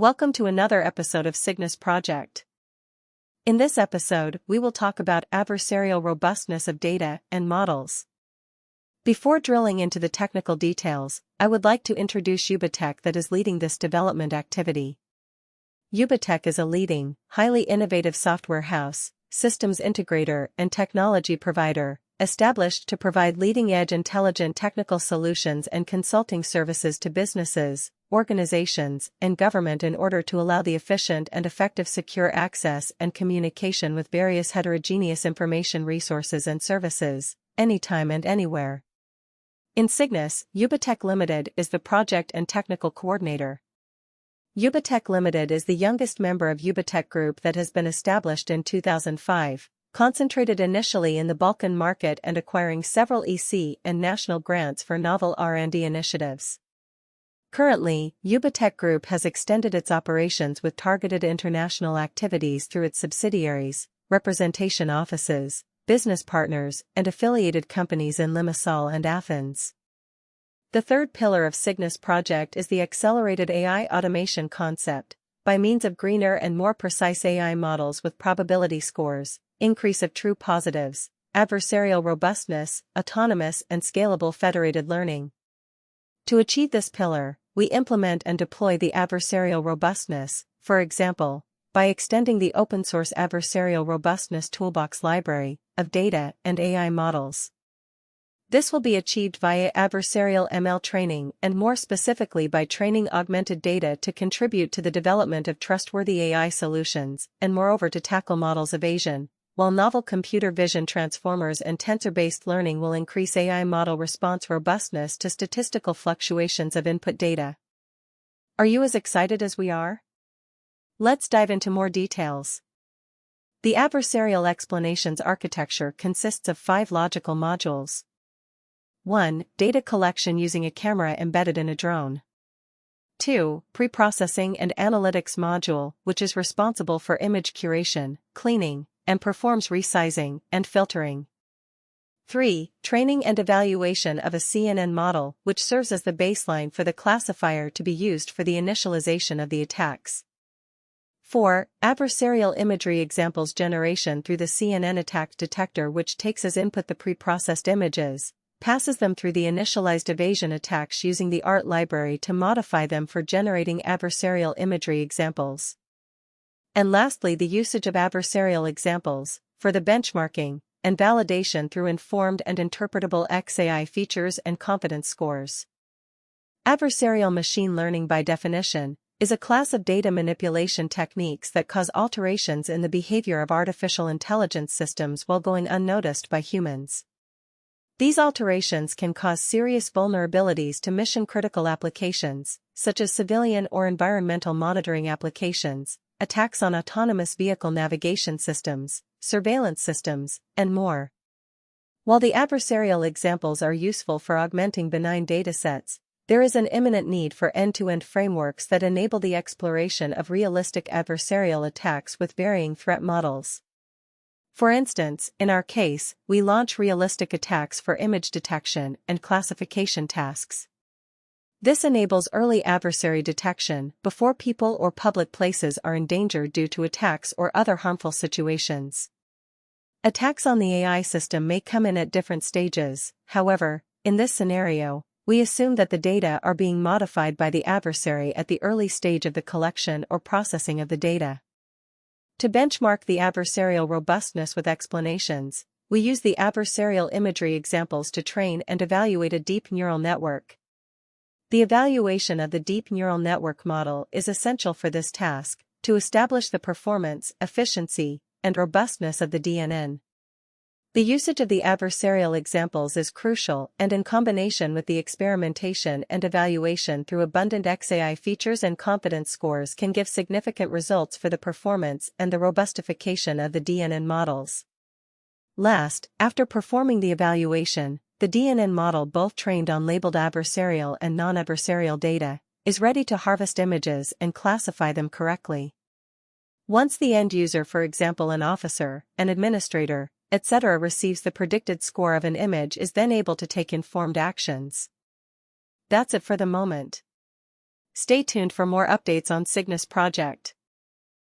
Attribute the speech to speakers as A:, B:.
A: Welcome to another episode of Cygnus Project. In this episode, we will talk about adversarial robustness of data and models. Before drilling into the technical details, I would like to introduce Ubitech that is leading this development activity. Ubitech is a leading, highly innovative software house, systems integrator, and technology provider, established to provide leading-edge intelligent technical solutions and consulting services to businesses, organizations, and government in order to allow the efficient and effective secure access and communication with various heterogeneous information resources and services, anytime and anywhere. In Cygnus, Ubitech Limited is the project and technical coordinator. Ubitech Limited is the youngest member of Ubitech Group that has been established in 2005, concentrated initially in the Balkan market and acquiring several EC and national grants for novel R&D initiatives. Currently, Ubitech Group has extended its operations with targeted international activities through its subsidiaries, representation offices, business partners, and affiliated companies in Limassol and Athens. The third pillar of Cygnus Project is the accelerated AI automation concept, by means of greener and more precise AI models with probability scores, increase of true positives, adversarial robustness, autonomous and scalable federated learning. To achieve this pillar, we implement and deploy the adversarial robustness, for example, by extending the open-source adversarial robustness toolbox library of data and AI models. This will be achieved via adversarial ML training and more specifically by training augmented data to contribute to the development of trustworthy AI solutions and moreover to tackle models evasion, while novel computer vision transformers and tensor-based learning will increase AI model response robustness to statistical fluctuations of input data. Are you as excited as we are? Let's dive into more details. The adversarial explanations architecture consists of 5 logical modules. 1. Data collection using a camera embedded in a drone. 2. Preprocessing and analytics module, which is responsible for image curation, cleaning, and performs resizing and filtering. 3. Training and evaluation of a CNN model, which serves as the baseline for the classifier to be used for the initialization of the attacks. 4. Adversarial imagery examples generation through the CNN attack detector, which takes as input the preprocessed images, passes them through the initialized evasion attacks using the ART library to modify them for generating adversarial imagery examples. And lastly, the usage of adversarial examples, for the benchmarking, and validation through informed and interpretable XAI features and confidence scores. Adversarial machine learning by definition, is a class of data manipulation techniques that cause alterations in the behavior of artificial intelligence systems while going unnoticed by humans. These alterations can cause serious vulnerabilities to mission-critical applications, such as civilian or environmental monitoring applications, attacks on autonomous vehicle navigation systems, surveillance systems, and more. While the adversarial examples are useful for augmenting benign datasets, there is an imminent need for end-to-end frameworks that enable the exploration of realistic adversarial attacks with varying threat models. For instance, in our case, we launch realistic attacks for image detection and classification tasks. This enables early adversary detection before people or public places are in danger due to attacks or other harmful situations. Attacks on the AI system may come in at different stages. However, in this scenario, we assume that the data are being modified by the adversary at the early stage of the collection or processing of the data. To benchmark the adversarial robustness with explanations, we use the adversarial imagery examples to train and evaluate a deep neural network. The evaluation of the deep neural network model is essential for this task, to establish the performance, efficiency, and robustness of the DNN. The usage of the adversarial examples is crucial, and in combination with the experimentation and evaluation through abundant XAI features and confidence scores can give significant results for the performance and the robustification of the DNN models. Last, after performing the evaluation, the DNN model, both trained on labeled adversarial and non-adversarial data, is ready to harvest images and classify them correctly. Once the end user, for example an officer, an administrator, etc., receives the predicted score of an image, is then able to take informed actions. That's it for the moment. Stay tuned for more updates on Cygnus Project.